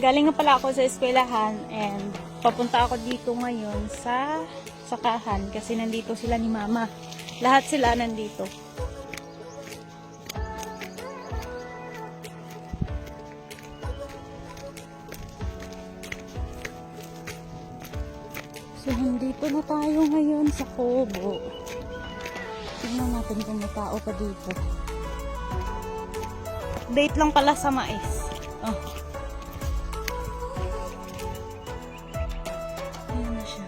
Galing nga pala ako sa eskwelahan and papunta ako dito ngayon sa sakahan kasi nandito sila ni Mama. Lahat sila nandito. So, nandito na tayo ngayon sa Kubo. Tingnan natin kung may tao pa dito. Update lang pala sa mais. Oh. Ayan na siya.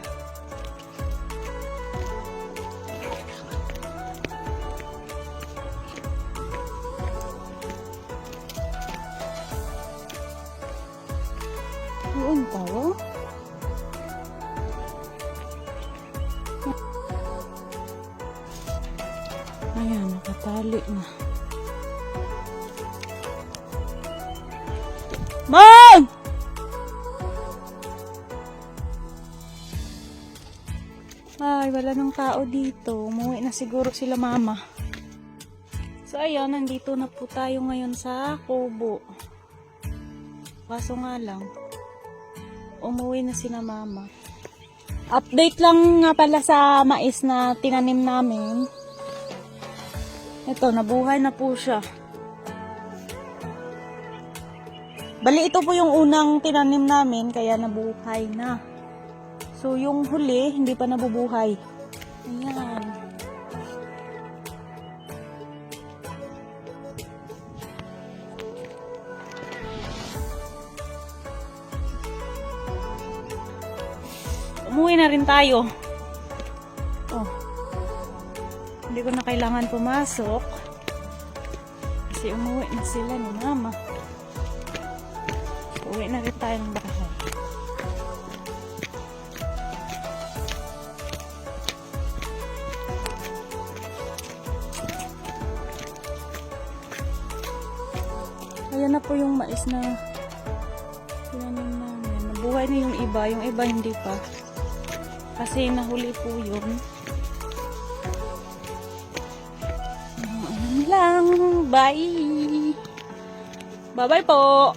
Doon tayo. Ayan, nakatali na. Mom! Ay, wala nang tao dito. Umuwi na siguro sila Mama. So, ayun, nandito na po tayo ngayon sa Kubo. Kaso nga lang, umuwi na sila Mama. Update lang nga pala sa mais na tinanim namin. Ito, nabuhay na po siya. Bali, ito po yung unang tinanim namin, kaya nabuhay na. So, yung huli, hindi pa nabubuhay. Ayan. Umuwi na rin tayo. Oh. Hindi ko na kailangan pumasok. Kasi umuwi na sila ni Mama. Uwi na rin tayo ng bahay. Ayan na po yung mais na tinanim namin. Nabuhay na yung iba hindi pa. Kasi nahuli po yun. Ayan lang. Bye! Bye-bye po!